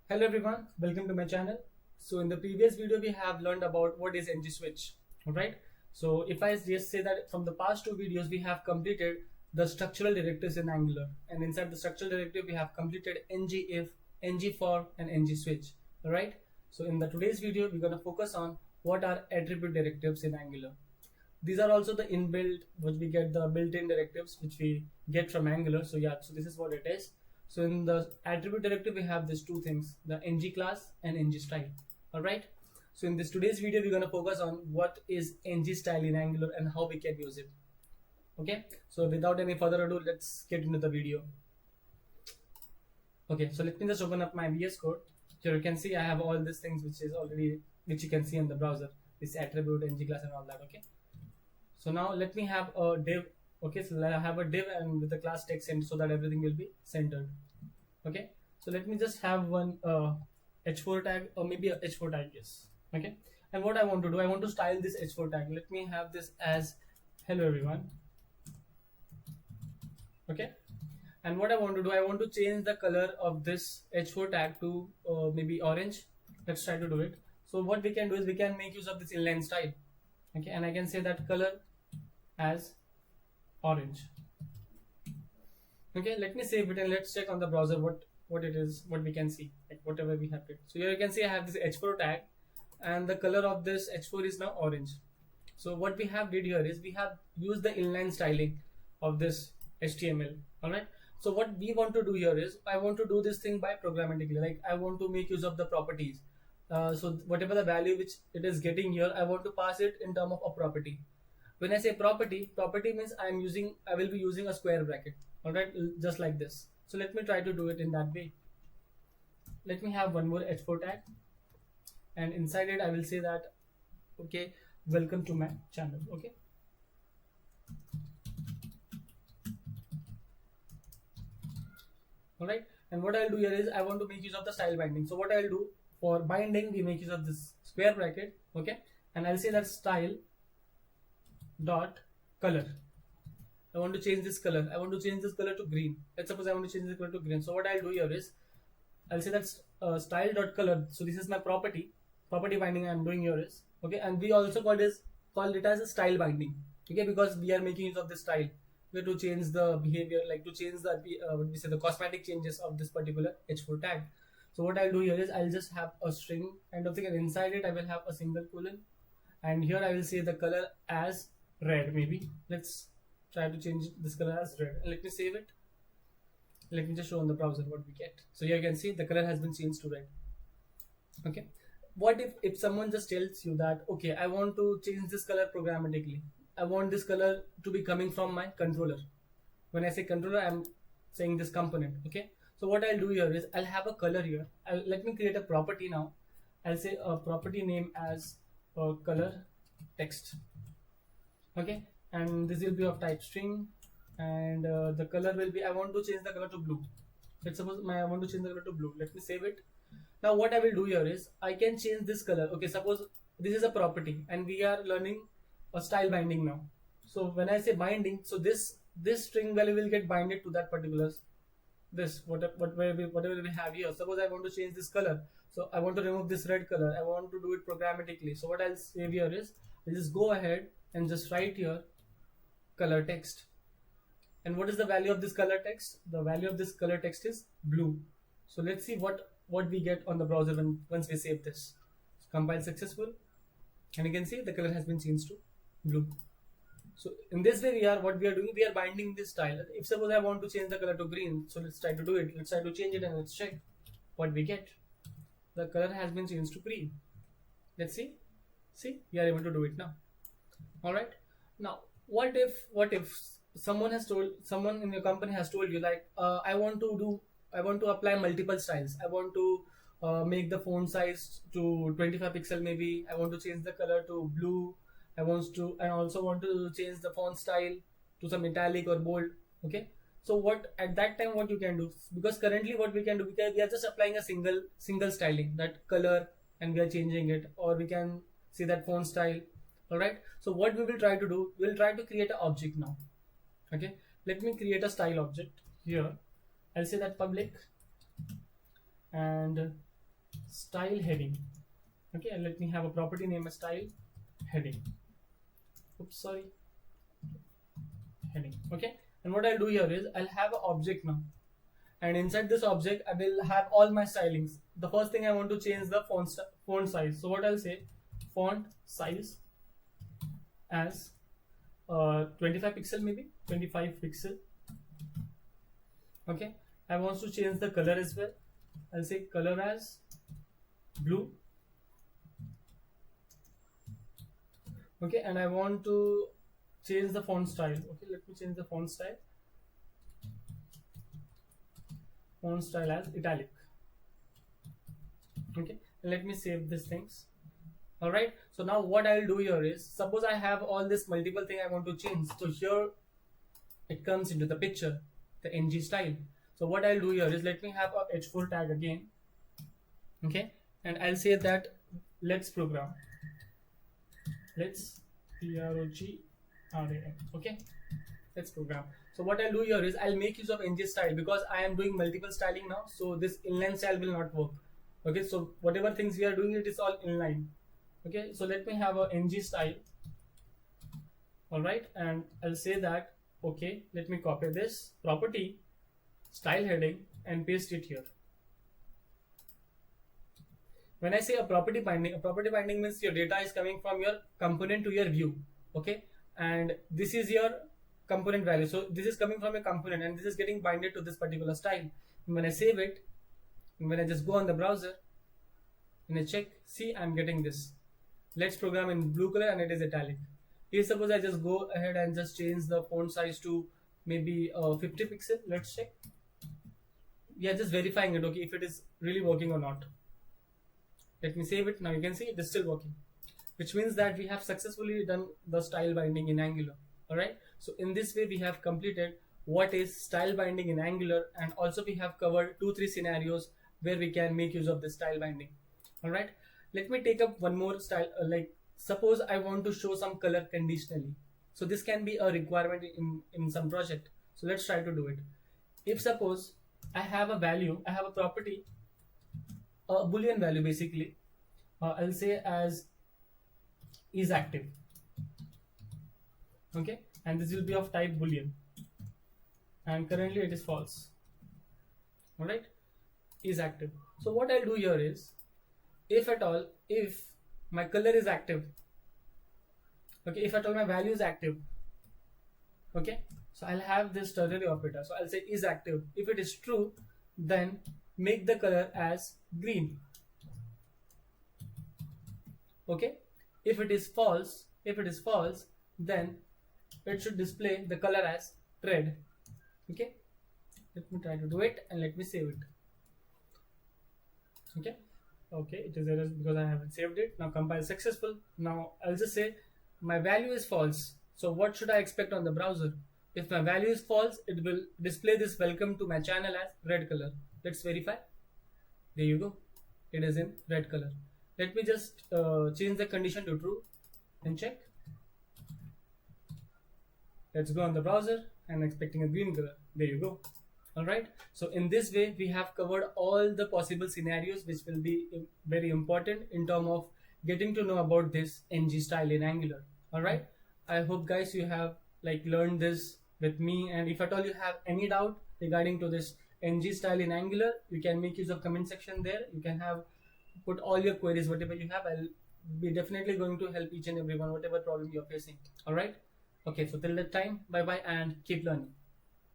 Hello everyone, welcome to my channel. So in the previous video we have learned about what is ngSwitch. Alright, so if I just say that from the past two videos we have completed the structural directives in Angular, and inside the structural directive we have completed ngIf, ngFor and ngSwitch. Alright, so in the today's video we're going to focus on what are attribute directives in Angular. These are also the inbuilt, which we get the built-in directives which we get from Angular. So yeah, so this is what it is. So in the attribute directive, we have these two things, the ng class and ngStyle. Alright. So in this today's video, we're going to focus on what is ngStyle in Angular and how we can use it. Okay. So without any further ado, let's get into the video. Okay. So let me just open up my VS Code. Here you can see I have all these things which you can see in the browser. This attribute, ng class and all that. Okay. So now let me have a div. Okay, so I have a div and with the class text center so that everything will be centered. Okay, so let me just have one h4 tag or maybe a h4 tag, yes. Okay, and what I want to do, I want to style this h4 tag. Let me have this as hello everyone. Okay, and what I want to do, I want to change the color of this h4 tag to maybe orange. Let's try to do it. So what we can do is we can make use of this inline style. Okay, and I can say that color as orange. Okay, let me save it and let's check on the browser what it is, what we can see, like whatever we have it. So here you can see I have this h4 tag and the color of this h4 is now orange. So what we have did here is we have used the inline styling of this HTML. Alright, so what we want to do here is I want to do this thing by programmatically, like I want to make use of the properties. So whatever the value which it is getting here, I want to pass it in terms of a property. When I say property means I will be using a square bracket. Alright, just like this. So let me try to do it in that way. Let me have one more h4 tag, and inside it I will say that, okay, welcome to my channel. Okay. Alright, and what I'll do here is I want to make use of the style binding. So what I'll do for binding, we make use of this square bracket. Okay, and I'll say that style dot color. I want to change this color. I want to change this color to green. Let's suppose I want to change this color to green. So what I'll do here is I'll say that style dot color. So this is my property binding I'm doing here is okay, and we also call it as a style binding. Okay, because we are making use of this style. We have to change the behavior, like to change the what we say the cosmetic changes of this particular h4 tag. So what I'll do here is I'll just have a string kind of thing, and inside it I will have a single colon, and here I will say the color as red. Maybe let's try to change this color as red, and let me save it. Let me just show on the browser what we get. So here you can see the color has been changed to red. Okay, what if someone just tells you that, okay, I want to change this color programmatically, I want this color to be coming from my controller. When I say controller, I'm saying this component. Okay, so what I'll do here is I'll have a color here. Let me create a property now. I'll say a property name as color text. Okay, and this will be of type string, and the color will be, I want to change the color to blue. Let's suppose I want to change the color to blue. Let me save it. Now what I will do here is I can change this color. Okay, suppose this is a property and we are learning a style binding now. So when I say binding, so this string value will get binded to that particular whatever we have here. Suppose I want to change this color, so I want to remove this red color. I want to do it programmatically. So what I'll save here is I'll just go ahead and just write here color text. And what is the value of this color text? The value of this color text is blue. So let's see what we get on the browser once we save this. Compile successful, and you can see the color has been changed to blue. So in this way we are binding this style. If suppose I want to change the color to green, so let's try to do it. Let's try to change it and let's check what we get. The color has been changed to green. Let's see we are able to do it now. Alright, now what if someone in your company has told you, like, I want to apply multiple styles. I want to make the font size to 25 pixel maybe. I want to change the color to blue. I also want to change the font style to some italic or bold. Okay, so at that time what you can do, because currently what we can do, because we are just applying a single styling, that color, and we are changing it, or we can see that font style. Alright, so what we will try to do, we'll try to create an object now. Okay, let me create a style object here. I'll say that public, and style heading. Okay, and let me have a property name as style heading. Oops, sorry, heading. Okay, and what I'll do here is I'll have an object now, and inside this object I will have all my stylings. The first thing I want to change the font size. So what I'll say, font size as 25 pixel, maybe 25 pixel. Okay, I want to change the color as well. I'll say color as blue. Okay, and I want to change the font style. Okay, let me change the font style. Font style as italic. Okay, and let me save these things. Alright, so now what I'll do here is, suppose I have all this multiple thing I want to change. So here it comes into the picture, the ngStyle. So what I'll do here is, let me have a h4 tag again. Okay, and I'll say that let's program. Let's program. Okay, let's program. So what I'll do here is I'll make use of ngStyle because I am doing multiple styling now. So this inline style will not work. Okay, so whatever things we are doing, it is all inline. Okay, so let me have a ngStyle. Alright, and I'll say that, okay, let me copy this property, style heading, and paste it here. When I say a property binding means your data is coming from your component to your view. Okay, and this is your component value. So this is coming from a component and this is getting binded to this particular style. And when I save it, and when I just go on the browser and I check, see, I'm getting this. Let's program in blue color and it is italic. Here suppose I just go ahead and just change the font size to maybe 50 pixel. Let's check. Yeah, just verifying it, okay, if it is really working or not. Let me save it. Now you can see it is still working, which means that we have successfully done the style binding in Angular. Alright, so in this way we have completed what is style binding in Angular, and also we have covered 2-3 scenarios where we can make use of the style binding. Alright, let me take up one more style, like suppose I want to show some color conditionally. So this can be a requirement in some project. So let's try to do it. If suppose I have a value, I have a property, a boolean value basically, I'll say as is active. Okay, and this will be of type boolean, and currently it is false. Alright, is active. So what I'll do here is, if at all, if my color is active, okay, if at all my value is active, okay, so I'll have this ternary operator. So I'll say is active. If it is true, then make the color as green. Okay, if it is false, then it should display the color as red. Okay, let me try to do it and let me save it. Okay, it is error because I haven't saved it. Now compile successful. Now I'll just say my value is false. So what should I expect on the browser? If my value is false, it will display this welcome to my channel as red color. Let's verify. There you go, it is in red color. Let me just change the condition to true and check. Let's go on the browser and expecting a green color. There you go. Alright, so in this way we have covered all the possible scenarios which will be very important in terms of getting to know about this ngStyle in Angular. Alright, I hope guys you have learned this with me, and if at all you have any doubt regarding to this ngStyle in Angular, you can make use of comment section there. You can put all your queries, whatever you have. I'll be definitely going to help each and everyone, whatever problem you're facing. Alright, okay, so till that time, bye bye and keep learning.